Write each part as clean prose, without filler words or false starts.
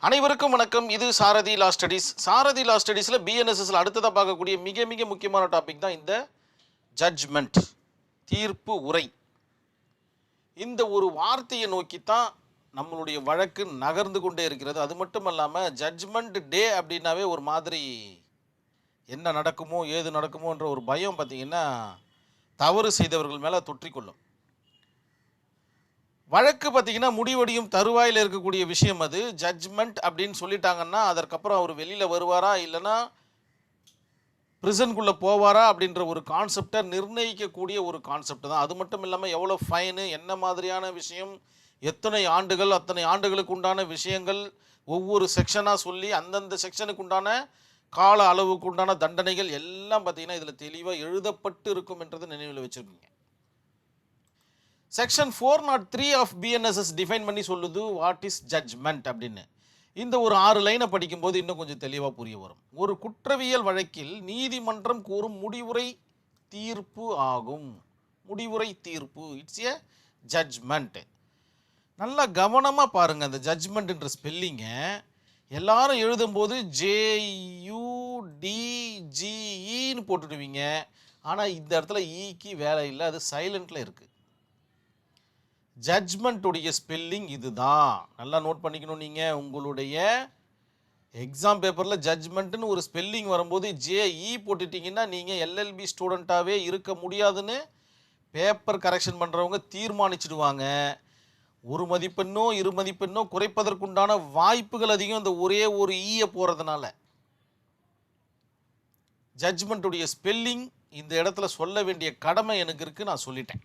அனைவருக்கும் வணக்கம். இது சாரதி லா ஸ்டடீஸ். சாரதி லா ஸ்டடீஸில் பிஎன்எஸ்எஸ்ல அடுத்ததாக பார்க்கக்கூடிய மிக மிக முக்கியமான டாபிக் தான் இந்த ஜட்ஜ்மெண்ட், தீர்ப்பு உரை. இந்த ஒரு வார்த்தையை நோக்கித்தான் நம்மளுடைய வழக்கு நகர்ந்து கொண்டே இருக்கிறது. அது மட்டும் இல்லாமல் ஜட்ஜ்மெண்ட் டே அப்படின்னாவே ஒரு மாதிரி என்ன நடக்குமோ ஏது நடக்குமோன்ற ஒரு பயம் பார்த்திங்கன்னா தவறு செய்தவர்கள் மேலே தொற்றிக்கொள்ளும். வழக்கு பார்த்திங்கன்னா முடிவடையும் தருவாயில் இருக்கக்கூடிய விஷயம் அது. ஜட்ஜ்மெண்ட் அப்படின்னு சொல்லிட்டாங்கன்னா அதற்கப்புறம் அவர் வெளியில் வருவாரா இல்லைன்னா ப்ரிசனுக்குள்ளே போவாரா அப்படின்ற ஒரு கான்செப்டை நிர்ணயிக்கக்கூடிய ஒரு கான்செப்ட் தான். அது மட்டும் இல்லாமல் எவ்வளோ ஃபைனு, என்ன மாதிரியான விஷயம், எத்தனை ஆண்டுகள், அத்தனை ஆண்டுகளுக்கு உண்டான விஷயங்கள் ஒவ்வொரு செக்ஷனாக சொல்லி அந்தந்த செக்ஷனுக்கு உண்டான கால அளவுக்கு உண்டான தண்டனைகள் எல்லாம் பார்த்திங்கன்னா இதில் தெளிவாக எழுதப்பட்டு இருக்கும் என்றதை நினைவில் வச்சுருக்கீங்க. செக்ஷன் 403 ஆஃப் பிஎன்எஸ்எஸ் டிஃபைன் பண்ணி சொல்லுது வாட் இஸ் ஜட்ஜ்மெண்ட் அப்படின்னு. இந்த ஒரு 6 லைனை படிக்கும்போது இன்னும் கொஞ்சம் தெளிவாக புரிய வரும். ஒரு குற்றவியல் வழக்கில் நீதிமன்றம் கூறும் முடிவுரை தீர்ப்பு ஆகும். முடிவுரை தீர்ப்பு, இட்ஸ் ஏ ஜட்ஜ்மெண்ட். நல்லா கவனமாக பாருங்கள். அந்த ஜட்ஜ்மெண்ட்ன்ற ஸ்பெல்லிங்கை எல்லாரும் எழுதும்போது JUDGEன்னு போட்டுடுவீங்க. ஆனால் இந்த இடத்துல ஈக்கு வேலை இல்லை, அது சைலண்டில் இருக்குது. ஜட்ஜ்மெண்ட்டுடைய ஸ்பெல்லிங் இதுதான். நல்லா நோட் பண்ணிக்கணும். நீங்கள் உங்களுடைய எக்ஸாம் பேப்பரில் ஜட்ஜ்மெண்ட்டுன்னு ஒரு ஸ்பெல்லிங் வரும்போது JE போட்டுட்டிங்கன்னா நீங்கள் LLB ஸ்டூடெண்ட்டாகவே இருக்க முடியாதுன்னு பேப்பர் கரெக்ஷன் பண்ணுறவங்க தீர்மானிச்சிடுவாங்க. ஒரு மதிப்பெண்ணோ 2 மதிப்பெண்ணோ குறைப்பதற்குண்டான வாய்ப்புகள் அதிகம் இந்த ஒரே ஒரு ஈயை போகிறதுனால. ஜட்ஜ்மெண்ட்டுடைய ஸ்பெல்லிங் இந்த இடத்துல சொல்ல வேண்டிய கடமை எனக்கு இருக்குது, நான் சொல்லிட்டேன்.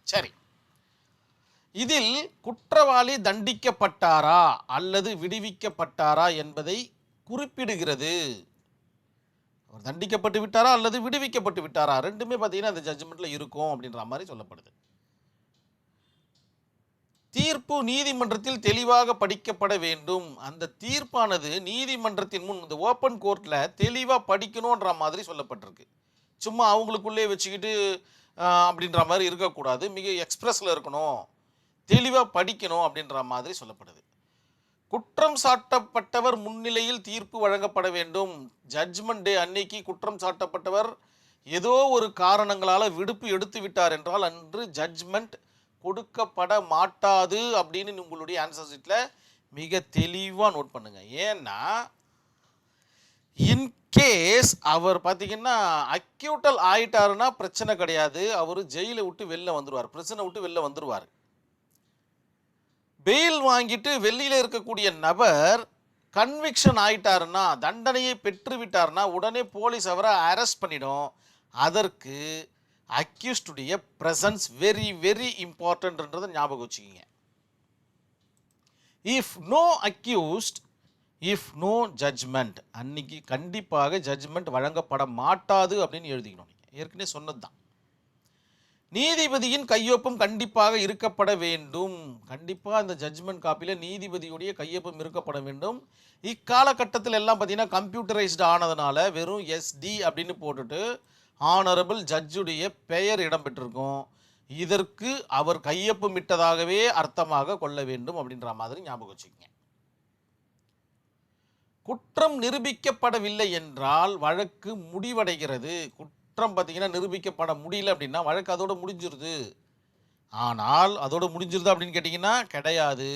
சரி, இதில் குற்றவாளி தண்டிக்கப்பட்டாரா அல்லது விடுவிக்கப்பட்டாரா என்பதை குறிப்பிடுகிறது. அவர் தண்டிக்கப்பட்டு விட்டாரா அல்லது விடுவிக்கப்பட்டு விட்டாரா, ரெண்டுமே பார்த்தீங்கன்னா அந்த ஜட்ஜ்மெண்ட்டில் இருக்கும் அப்படின்ற மாதிரி சொல்லப்படுது. தீர்ப்பு நீதிமன்றத்தில் தெளிவாக படிக்கப்பட வேண்டும். அந்த தீர்ப்பானது நீதிமன்றத்தின் முன், இந்த ஓப்பன் கோர்ட்டில் தெளிவாக படிக்கணுன்ற மாதிரி சொல்லப்பட்டிருக்கு. சும்மா அவங்களுக்குள்ளே வச்சுக்கிட்டு அப்படின்ற மாதிரி இருக்கக்கூடாது. மிக எக்ஸ்பிரஸில் இருக்கணும், தெளிவாக படிக்கணும் அப்படின்ற மாதிரி சொல்லப்படுது. குற்றம் சாட்டப்பட்டவர் முன்னிலையில் தீர்ப்பு வழங்கப்பட வேண்டும். ஜட்ஜ்மெண்ட் டே அன்னைக்கு குற்றம் சாட்டப்பட்டவர் ஏதோ ஒரு காரணங்களால் விடுப்பு எடுத்து விட்டார் என்றால் அன்று ஜட்ஜ்மெண்ட் கொடுக்கப்பட மாட்டாது அப்படின்னு உங்களுடைய ஆன்சர் ஷீட்டில் மிக தெளிவாக நோட் பண்ணுங்கள். ஏன்னா இன்கேஸ் அவர் பார்த்தீங்கன்னா அக்யூட்டல் ஆயிட்டாருன்னா பிரச்சனை கிடையாது, அவர் ஜெயிலை விட்டு வெளில வந்துடுவார், பிரச்சனை விட்டு வெளில வந்துடுவார். பெயில் வாங்கிட்டு வெளியில் இருக்கக்கூடிய நபர் கன்விக்ஷன் ஆயிட்டாருன்னா, தண்டனையை பெற்று விட்டார்னா உடனே போலீஸ் அவரை அரெஸ்ட் பண்ணிடும். அதற்கு அக்யூஸ்டுடைய ப்ரெசன்ஸ் வெரி வெரி இம்பார்ட்டன்ட்ன்றதை ஞாபகம் வச்சுக்கிங்க. If no accused, if no judgment, அன்னைக்கு கண்டிப்பாக ஜட்ஜ்மெண்ட் வழங்கப்பட மாட்டாது அப்படின்னு எழுதிக்கணும். நீங்கள் ஏற்கனவே சொன்னது தான். நீதிபதியின் கையொப்பம் கண்டிப்பாக இருக்கப்பட வேண்டும். கண்டிப்பாக அந்த ஜட்ஜ்மெண்ட் காப்பியில் நீதிபதியுடைய கையொப்பம் இருக்கப்பட வேண்டும். இக்காலகட்டத்தில் எல்லாம் பார்த்தீங்கன்னா கம்ப்யூட்டரைஸ்டு ஆனதுனால வெறும் SD அப்படின்னு போட்டுட்டு ஆனரபிள் ஜட்ஜுடைய பெயர் இடம்பெற்றிருக்கும். இதற்கு அவர் கையொப்பமிட்டதாகவே அர்த்தமாக கொள்ள வேண்டும் அப்படின்ற மாதிரி ஞாபகம் வச்சுக்கோங்க. குற்றம் நிரூபிக்கப்படவில்லை என்றால் வழக்கு முடிவடைகிறது. குற்றம் பார்த்தீங்கன்னா நிரூபிக்கப்பட முடியல அப்படின்னா வழக்கு அதோட முடிஞ்சிருது. ஆனால் அதோட முடிஞ்சிருது அப்படின்னு கேட்டிங்கன்னா கிடையாது.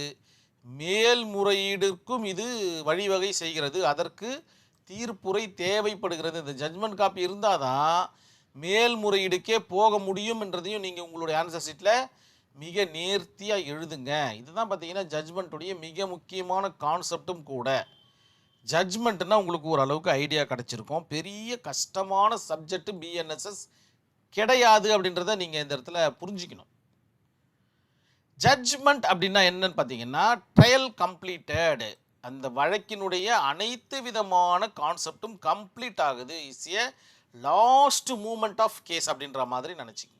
மேல்முறையீடுக்கும் இது வழிவகை செய்கிறது. அதற்கு தீர்ப்புரை தேவைப்படுகிறது. இந்த ஜட்ஜ்மெண்ட் காப்பி இருந்தால் தான் மேல்முறையீடுக்கே போக முடியும் என்றதையும் நீங்கள் உங்களுடைய ஆன்சர் ஷீட்டில் மிக நேர்த்தியாக எழுதுங்க. இதுதான் பார்த்தீங்கன்னா ஜட்ஜ்மெண்ட்டுடைய மிக முக்கியமான கான்செப்டும் கூட. ஜட்ஜ்மெண்ட்னா உங்களுக்கு ஓரளவுக்கு ஐடியா கிடச்சிருக்கும். பெரிய கஷ்டமான சப்ஜெக்ட் பிஎன்எஸ்எஸ் கிடையாது அப்படின்றத நீங்கள் இந்த இடத்துல புரிஞ்சுக்கணும். ஜட்ஜ்மெண்ட் அப்படின்னா என்னன்னு பார்த்தீங்கன்னா ட்ரையல் கம்ப்ளீட்டட். அந்த வழக்கினுடைய அனைத்து விதமான கான்செப்டும் கம்ப்ளீட் ஆகுது. Is a last moment of case அப்படின்ற மாதிரி நினச்சிக்கிங்க.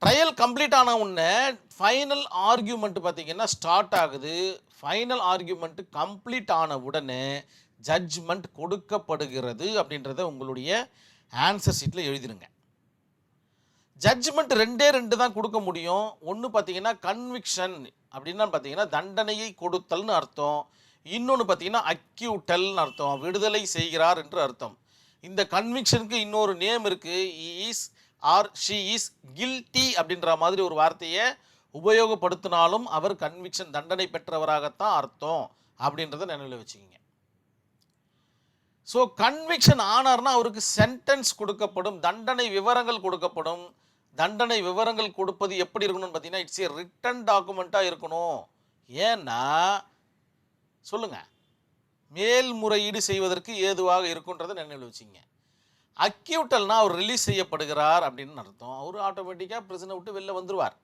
ட்ரையல் கம்ப்ளீட் ஆன உடனே ஃபைனல் ஆர்கியூமெண்ட் பார்த்தீங்கன்னா ஸ்டார்ட் ஆகுது. ஃபைனல் ஆர்கியூமெண்ட் கம்ப்ளீட் ஆன உடனே ஜட்ஜ்மெண்ட் கொடுக்கப்படுகிறது அப்படின்றத உங்களுடைய ஆன்சர் ஷீட்டில் எழுதிடுங்க. ஜட்ஜ்மெண்ட் ரெண்டே தான் கொடுக்க முடியும். ஒன்று பார்த்தீங்கன்னா கன்விக்ஷன், அப்படின்னா பார்த்தீங்கன்னா தண்டனையை கொடுத்தல்னு அர்த்தம். இன்னொன்று பார்த்தீங்கன்னா அக்யூட்டல்னு அர்த்தம், விடுதலை செய்கிறார் என்று அர்த்தம். இந்த கன்விக்ஷனுக்கு இன்னொரு நேம் இருக்கு, is or she is guilty அப்படின்ற மாதிரி ஒரு வார்த்தையை உபயோகப்படுத்தினாலும் அவர் கன்விக்ஷன் தண்டனை பெற்றவராகத்தான் அர்த்தம் அப்படின்றத நினைவில் வச்சுக்கிங்க. ஸோ கன்விக்ஷன் ஆனார்னா அவருக்கு சென்டென்ஸ் கொடுக்கப்படும், தண்டனை விவரங்கள் கொடுக்கப்படும். தண்டனை விவரங்கள் கொடுப்பது எப்படி இருக்கணும்னு பார்த்தீங்கன்னா இட்ஸ் ஏ ரிட்டன் டாக்குமெண்ட்டாக இருக்கணும். ஏன்னா சொல்லுங்க, மேல்முறையீடு செய்வதற்கு ஏதுவாக இருக்குன்றதை நினைவில் வச்சுங்க. அக்யூட்டல்னா அவர் ரிலீஸ் செய்யப்படுகிறார் அப்படின்னு அர்த்தம். அவர் ஆட்டோமேட்டிக்காக பிரிசனை விட்டு வெளில வந்துடுவார்.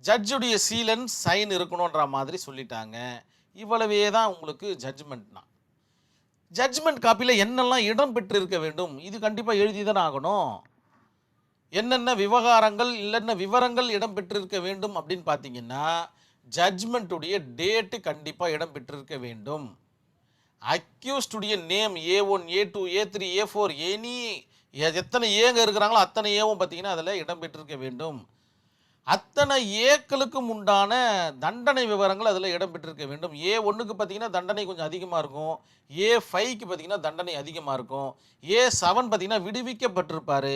ஜட்ஜுடைய சீலன் சைன் இருக்கணுன்ற மாதிரி சொல்லிட்டாங்க. இவ்வளவே தான் உங்களுக்கு ஜட்ஜ்மெண்ட்னா. ஜட்ஜ்மெண்ட் காப்பியில் என்னெல்லாம் இடம் பெற்று இருக்க வேண்டும், இது கண்டிப்பாக எழுதி தானே ஆகணும். என்னென்ன விவகாரங்கள் இல்லைன்ன விவரங்கள் இடம் பெற்றிருக்க வேண்டும் அப்படின்னு பார்த்தீங்கன்னா ஜட்ஜ்மெண்ட்டுடைய டேட்டு கண்டிப்பாக இடம் பெற்றிருக்க வேண்டும். அக்யூஸ்டுடைய name A1 A2 A3 A4 any எத்தனை ஏங்க இருக்கிறாங்களோ அத்தனை ஏவும் பார்த்தீங்கன்னா அதில் இடம் பெற்றிருக்க வேண்டும். அத்தனை ஏக்களுக்கும் உண்டான தண்டனை விவரங்கள் அதில் இடம் பெற்றிருக்க வேண்டும். A1க்கு பார்த்தீங்கன்னா தண்டனை கொஞ்சம் அதிகமாக இருக்கும், A5க்கு பார்த்தீங்கன்னா தண்டனை அதிகமாக இருக்கும், A7 பார்த்தீங்கன்னா விடுவிக்கப்பட்டிருப்பார்,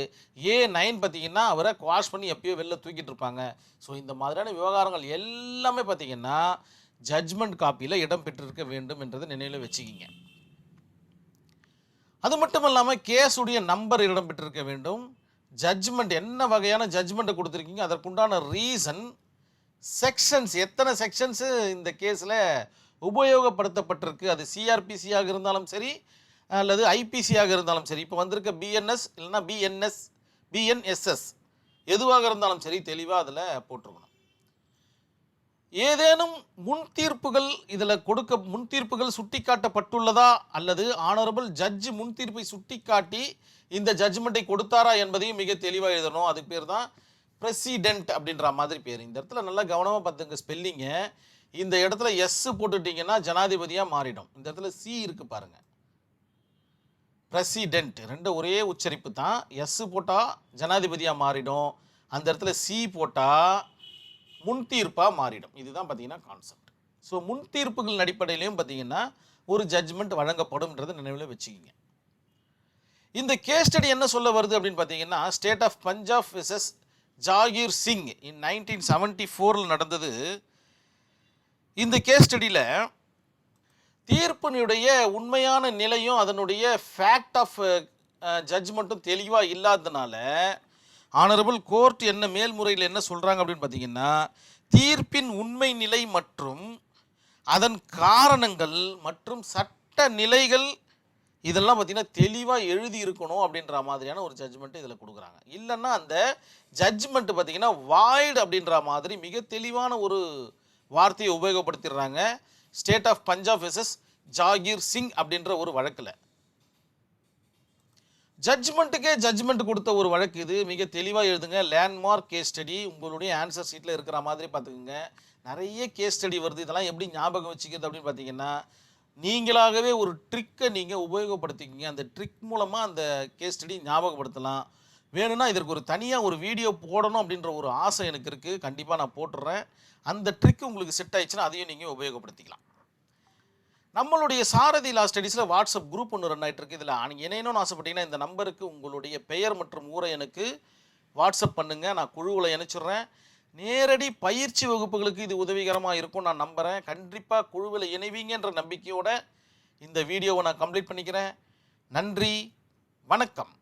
A9 பார்த்தீங்கன்னா அவரை குவாஷ் பண்ணி எப்பயோ வெளில தூக்கிட்டு இருப்பாங்க. ஸோ இந்த மாதிரியான விவகாரங்கள் எல்லாமே பார்த்தீங்கன்னா ஜட்ஜ்மெண்ட் காப்பியில் இடம் பெற்றிருக்க வேண்டும் என்றதை நினைவில் வச்சுக்கிங்க. அது மட்டும் இல்லாமல் கேஸுடைய நம்பர் இடம் பெற்றிருக்க வேண்டும். ஜட்ஜ்மெண்ட் என்ன வகையான ஜட்ஜ்மெண்ட்டை கொடுத்துருக்கீங்க, அதற்குண்டான ரீசன், செக்ஷன்ஸ், எத்தனை செக்ஷன்ஸு இந்த கேஸில் உபயோகப்படுத்தப்பட்டிருக்கு, அது சிஆர்பிசியாக இருந்தாலும் சரி அல்லது ஐபிசியாக இருந்தாலும் சரி, இப்போ வந்திருக்க பிஎன்எஸ் இல்லைன்னா பிஎன்எஸ்எஸ் எதுவாக இருந்தாலும் சரி தெளிவாக அதில் போட்டிருக்கணும். ஏதேனும் முன்தீர்ப்புகள் இதில் முன்தீர்ப்புகள் சுட்டி காட்டப்பட்டுள்ளதா அல்லது ஆனரபிள் ஜட்ஜ் முன்தீர்ப்பை சுட்டி காட்டி இந்த ஜட்ஜ்மெண்ட்டை கொடுத்தாரா என்பதையும் மிக தெளிவாக எழுதணும். அதுக்கு பேர் தான் பிரசிடென்ட் அப்படின்ற மாதிரி பேர். இந்த இடத்துல நல்லா கவனமாக பார்த்துங்க ஸ்பெல்லிங்க. இந்த இடத்துல எஸ் போட்டுட்டிங்கன்னா ஜனாதிபதியாக மாறிடும். இந்த இடத்துல சி இருக்கு பாருங்க, பிரசிடென்ட் ரெண்டு ஒரே உச்சரிப்பு தான். எஸ் போட்டால் ஜனாதிபதியாக மாறிடும், அந்த இடத்துல சி போட்டால் முன்தீர்ப்பாக மாறிடும். இதுதான் பார்த்தீங்கன்னா கான்செப்ட். ஸோ முன்தீர்ப்புகளின் அடிப்படையிலையும் பார்த்தீங்கன்னா ஒரு ஜட்ஜ்மெண்ட் வழங்கப்படும்ன்றதை நினைவில் வச்சுக்கிங்க. இந்த கேஸ் ஸ்டடி என்ன சொல்ல வருது அப்படின்னு பார்த்தீங்கன்னா state of Punjab versus Jagir Singh in 1974 நடந்தது. இந்த கேஸ் ஸ்டடியில் தீர்ப்பினுடைய உண்மையான நிலையும் அதனுடைய ஃபேக்ட் ஆஃப் ஜட்ஜ்மெண்ட்டும் தெளிவாக இல்லாததுனால ஆனரபிள் கோர்ட் என்ன மேல்முறையில் என்ன சொல்கிறாங்க அப்படின்னு பார்த்தீங்கன்னா தீர்ப்பின் உண்மை நிலை மற்றும் அதன் காரணங்கள் மற்றும் சட்ட நிலைகள் இதெல்லாம் பார்த்தீங்கன்னா தெளிவாக எழுதி இருக்கணும் அப்படின்ற மாதிரியான ஒரு ஜட்ஜ்மெண்ட்டு இதில் கொடுக்குறாங்க. இல்லைன்னா அந்த ஜட்ஜ்மெண்ட்டு பார்த்தீங்கன்னா வாய்டு அப்படின்ற மாதிரி மிக தெளிவான ஒரு வார்த்தையை உபயோகப்படுத்திடுறாங்க. State of Punjab versus Jagir Singh அப்படின்ற ஒரு வழக்கில் ஜட்ஜ்மெண்ட்டுக்கே ஜட்ஜ்மெண்ட் கொடுத்த ஒரு வழக்கு இது. மிக தெளிவாக எழுதுங்க. லேண்ட்மார்க் கேஸ் ஸ்டடி உங்களுடைய ஆன்சர் ஷீட்டில் இருக்கிற மாதிரி பார்த்துக்குங்க. நிறைய கேஸ் ஸ்டடி வருது, இதெல்லாம் எப்படி ஞாபகம் வச்சுக்கிறது அப்படின்னு பார்த்தீங்கன்னா நீங்களாகவே ஒரு ட்ரிக்கை நீங்கள் உபயோகப்படுத்திக்கிங்க. அந்த ட்ரிக் மூலமாக அந்த கேஸ் ஸ்டடி ஞாபகப்படுத்தலாம். வேணும்னா இதற்கு ஒரு தனியாக ஒரு வீடியோ போடணும் அப்படின்ற ஒரு ஆசை எனக்கு இருக்குது, கண்டிப்பாக நான் போட்டுடுறேன். அந்த ட்ரிக் உங்களுக்கு செட் ஆயிடுச்சுன்னா அதையும் நீங்கள் உபயோகப்படுத்திக்கலாம். நம்மளுடைய சாரதி லா ஸ்டடீஸில் வாட்ஸ்அப் குரூப் ஒன்று ரன் ஆகிட்டு இருக்குது. இதில் நீங்கள் இணையணும்னு ஆசைப்பட்டீங்கன்னா இந்த நம்பருக்கு உங்களுடைய பெயர் மற்றும் ஊரை எனக்கு வாட்ஸ்அப் பண்ணுங்கள், நான் குழுவில் இணைச்சிடுறேன். நேரடி பயிற்சி வகுப்புகளுக்கு இது உதவிகரமாக இருக்கும் நான் நம்புகிறேன். கண்டிப்பாக குழுவில் இணைவீங்கன்ற நம்பிக்கையோடு இந்த வீடியோவை நான் கம்ப்ளீட் பண்ணிக்கிறேன். நன்றி, வணக்கம்.